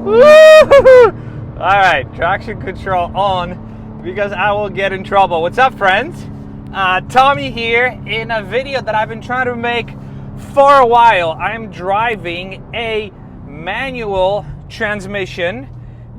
Woo! All right, traction control on because I will get in trouble. What's up, friends? Tommy here in a video that I've been trying to make for a while. I'm driving a manual transmission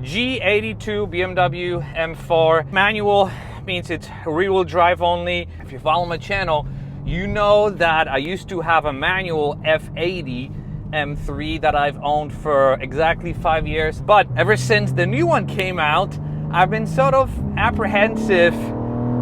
G82 BMW M4. Manual means it's rear-wheel drive only. If you follow my channel, you know that I used to have a manual F80 M3 that I've owned for exactly 5 years. But ever since the new one came out, I've been sort of apprehensive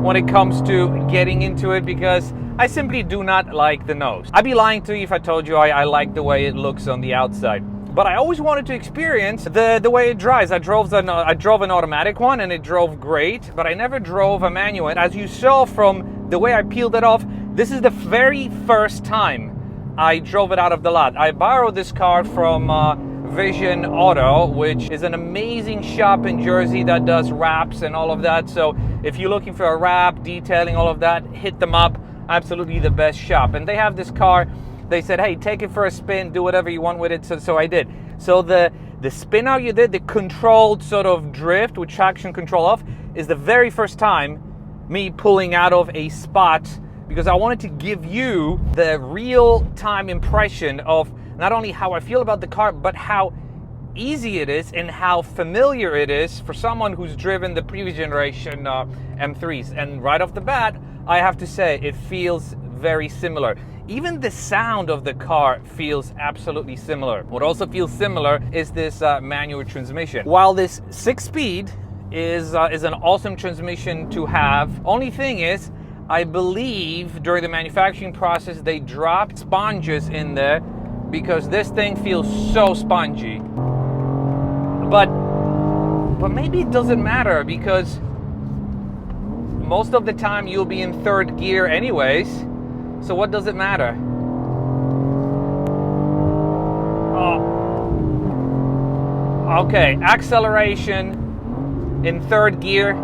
when it comes to getting into it because I simply do not like the nose. I'd be lying to you if I told you I like the way it looks on the outside. But I always wanted to experience the way it drives. I drove an automatic one and it drove great, but I never drove a manual. And as you saw from the way I peeled it off, this is the very first time I drove it out of the lot. I borrowed this car from Vision Auto, which is an amazing shop in Jersey that does wraps and all of that. So if you're looking for a wrap, detailing, all of that, hit them up. Absolutely the best shop. And they have this car. They said, hey, take it for a spin, do whatever you want with it. So I did. So the spin out you did, the controlled sort of drift with traction control off, is the very first time me pulling out of a spot, because I wanted to give you the real-time impression of not only how I feel about the car, but how easy it is and how familiar it is for someone who's driven the previous generation M3s. And right off the bat, I have to say, it feels very similar. Even the sound of the car feels absolutely similar. What also feels similar is this manual transmission. While this 6-speed is an awesome transmission to have, only thing is, I believe during the manufacturing process they dropped sponges in there because this thing feels so spongy. But maybe it doesn't matter because most of the time you'll be in third gear anyways. So what does it matter? Oh. Okay, acceleration in third gear.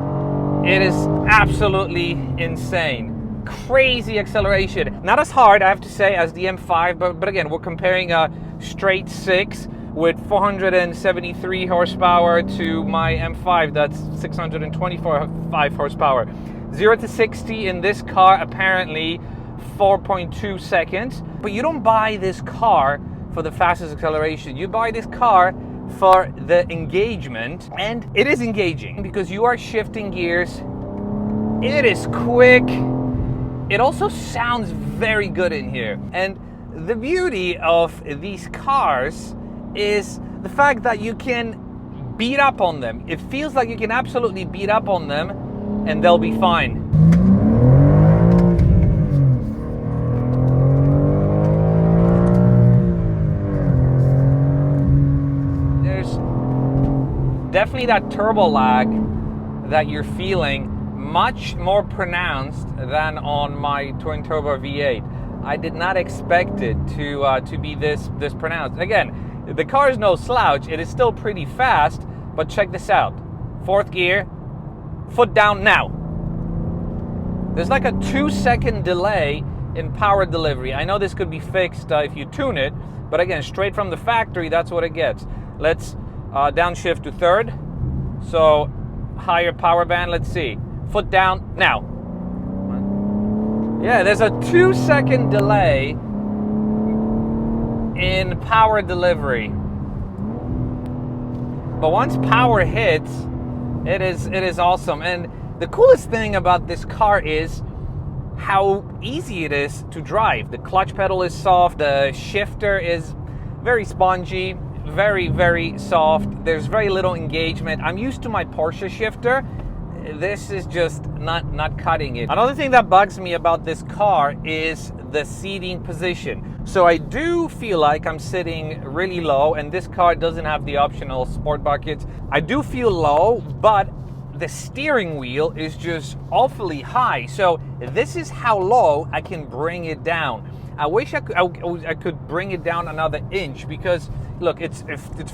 It is absolutely insane. Crazy acceleration. Not as hard, I have to say, as the M5, but again, we're comparing a straight 6 with 473 horsepower to my M5 that's 625 horsepower. 0 to 60 in this car, apparently 4.2 seconds. But you don't buy this car for the fastest acceleration. You buy this car for the engagement, and it is engaging because you are shifting gears. It is quick. It also sounds very good in here. And the beauty of these cars is the fact that you can beat up on them. It feels like you can absolutely beat up on them and they'll be fine. Definitely that turbo lag that you're feeling much more pronounced than on my twin turbo V8. I did not expect it to be this pronounced. Again, the car is no slouch. It is still pretty fast, but check this out. Fourth gear, foot down now. There's like a 2-second delay in power delivery. I know this could be fixed if you tune it, but again, straight from the factory, that's what it gets. Let's downshift to third, so higher power band. Let's see, foot down now. Yeah, there's a 2-second delay in power delivery, but once power hits, it is awesome. And the coolest thing about this car is how easy it is to drive. The clutch pedal is soft, the shifter is very spongy, very, very soft. There's very little engagement. I'm used to my Porsche shifter. This is just not cutting it. Another thing that bugs me about this car is the seating position. So I do feel like I'm sitting really low, and this car doesn't have the optional sport buckets. I do feel low, but the steering wheel is just awfully high. So this is how low I can bring it down. I wish I could bring it down another inch because look, it's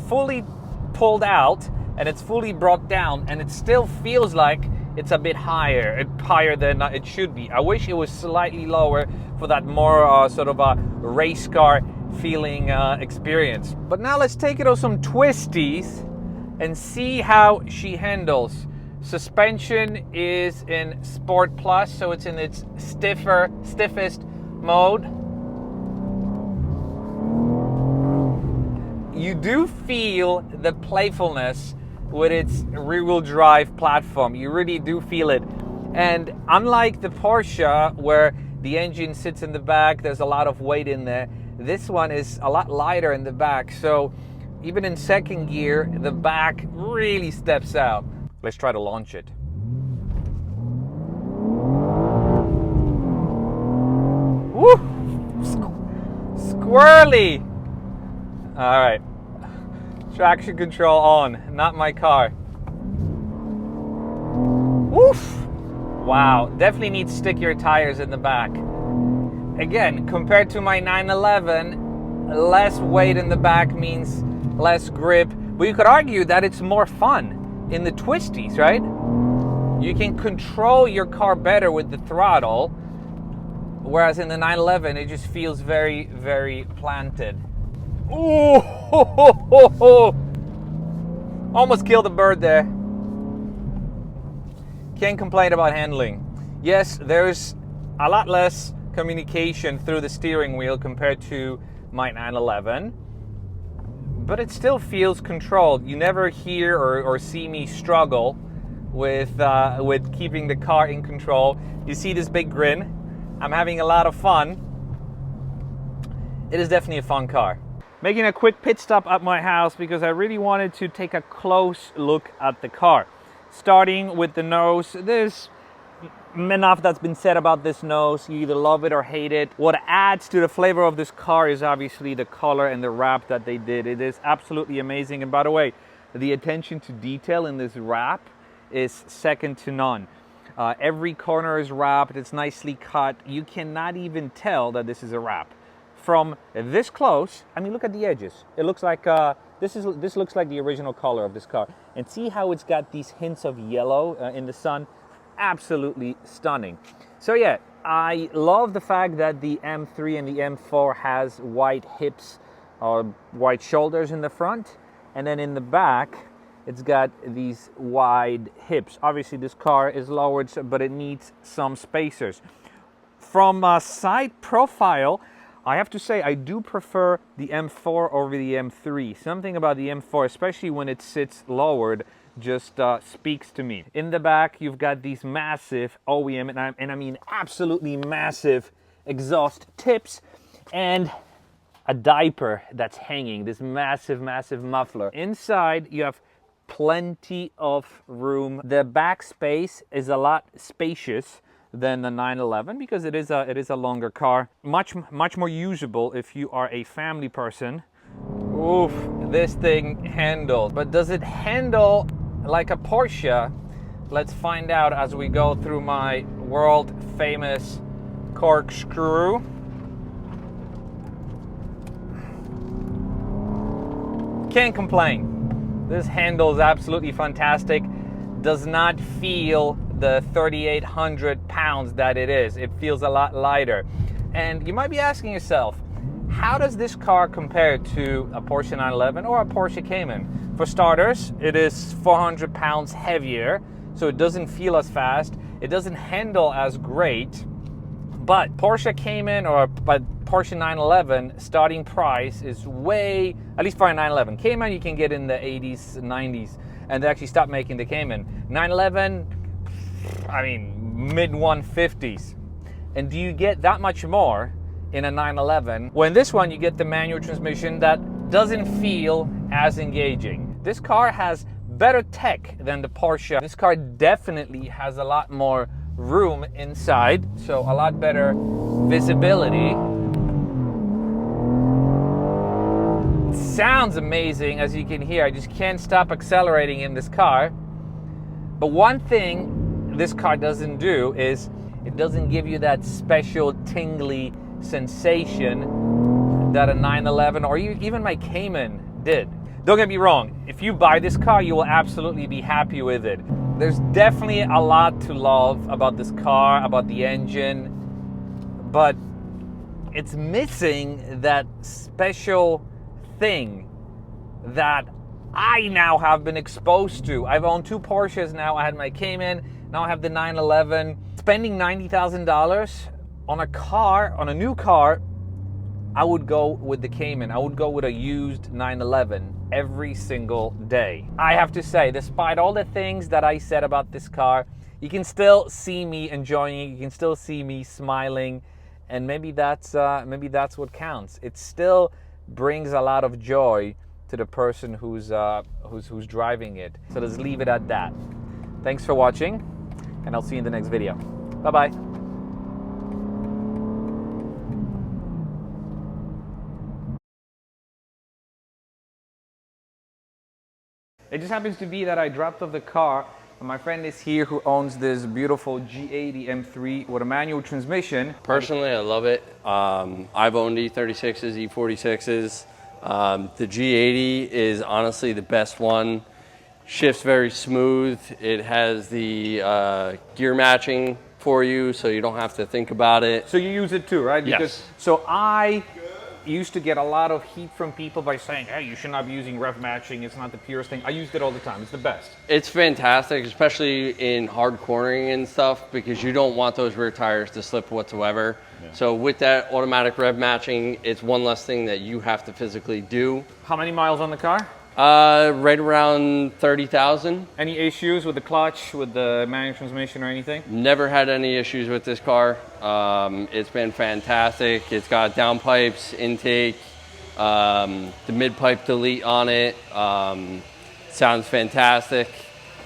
fully pulled out and it's fully brought down, and it still feels like it's a bit higher than it should be. I wish it was slightly lower for that more sort of a race car feeling experience. But now let's take it on some twisties and see how she handles. Suspension is in Sport Plus, so it's in its stiffest mode. You do feel the playfulness with its rear-wheel drive platform. You really do feel it. And unlike the Porsche, where the engine sits in the back, there's a lot of weight in there, this one is a lot lighter in the back. So even in second gear, the back really steps out. Let's try to launch it. Woo! Squirrely! All right. Traction control on, not my car. Woof! Wow, definitely needs stickier tires in the back. Again, compared to my 911, less weight in the back means less grip. But you could argue that it's more fun in the twisties, right? You can control your car better with the throttle, whereas in the 911, it just feels very, very planted. Ooh! Ho, ho, ho, ho. Almost killed a bird there. Can't complain about handling. Yes, there's a lot less communication through the steering wheel compared to my 911, but it still feels controlled. You never hear or see me struggle with keeping the car in control. You see this big grin. I'm having a lot of fun. It is definitely a fun car. Making a quick pit stop at my house because I really wanted to take a close look at the car. Starting with the nose, there's enough that's been said about this nose. You either love it or hate it. What adds to the flavor of this car is obviously the color and the wrap that they did. It is absolutely amazing. And by the way, the attention to detail in this wrap is second to none. Every corner is wrapped. It's nicely cut. You cannot even tell that this is a wrap. From this close, I mean, look at the edges. It looks like this looks like the original color of this car. And see how it's got these hints of yellow in the sun? Absolutely stunning. So yeah, I love the fact that the M3 and the M4 has wide hips or wide shoulders in the front, and then in the back, it's got these wide hips. Obviously, this car is lowered, but it needs some spacers. From a side profile, I have to say I do prefer the M4 over the M3. Something about the M4, especially when it sits lowered, just speaks to me. In the back, you've got these massive OEM, and I mean absolutely massive exhaust tips, and a diaper that's hanging, this massive, massive muffler. Inside, you have plenty of room. The back space is a lot spacious than the 911 because it is a longer car. Much more usable if you are a family person. Oof, this thing handles. But does it handle like a Porsche? Let's find out as we go through my world famous corkscrew. Can't complain. This handles absolutely fantastic. Does not feel the 3,800 pounds that it is. It feels a lot lighter. And you might be asking yourself, how does this car compare to a Porsche 911 or a Porsche Cayman? For starters, it is 400 pounds heavier, so it doesn't feel as fast. It doesn't handle as great. But Porsche Cayman or Porsche 911 starting price is way, at least for a 911. Cayman you can get in the 80s, 90s, and they actually stopped making the Cayman. 911, I mean, mid 150s. And do you get that much more in a 911? When this one, you get the manual transmission that doesn't feel as engaging. This car has better tech than the Porsche. This car definitely has a lot more room inside, so a lot better visibility. It sounds amazing, as you can hear. I just can't stop accelerating in this car. But one thing this car doesn't do is it doesn't give you that special tingly sensation that a 911 or even my Cayman did. Don't get me wrong, if you buy this car, you will absolutely be happy with it. There's definitely a lot to love about this car, about the engine, but it's missing that special thing that I now have been exposed to. I've owned 2 Porsches now. I had my Cayman, now I have the 911. Spending $90,000 on a car, on a new car, I would go with the Cayman. I would go with a used 911 every single day. I have to say, despite all the things that I said about this car, you can still see me enjoying it. You can still see me smiling, and maybe that's what counts. It still brings a lot of joy to the person who's driving it. So let's leave it at that. Thanks for watching, and I'll see you in the next video. Bye-bye. It just happens to be that I dropped off the car, and my friend is here who owns this beautiful G80 M3 with a manual transmission. Personally, I love it. I've owned E36s, E46s. The G80 is honestly the best one. Shifts very smooth. It has the gear matching for you, so you don't have to think about it. So you use it too, right? Yes. So I used to get a lot of heat from people by saying, hey, you should not be using rev matching. It's not the purest thing. I used it all the time. It's the best. It's fantastic, especially in hard cornering and stuff, because you don't want those rear tires to slip whatsoever. Yeah. So with that automatic rev matching, it's one less thing that you have to physically do. How many miles on the car? Right around 30,000. Any issues with the clutch, with the manual transmission or anything? Never had any issues with this car. It's been fantastic. It's got downpipes, intake, the mid-pipe delete on it. Sounds fantastic.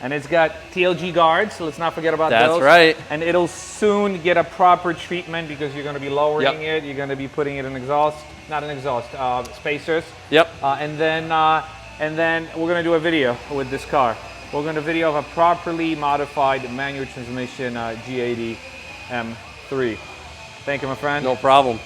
And it's got TLG guards, so let's not forget about those. That's right. And it'll soon get a proper treatment because you're going to be lowering it. You're going to be putting it in exhaust, not an exhaust, spacers. Yep. And then we're going to do a video with this car. We're going to video of a properly modified manual transmission G80 M3. Thank you, my friend. No problem.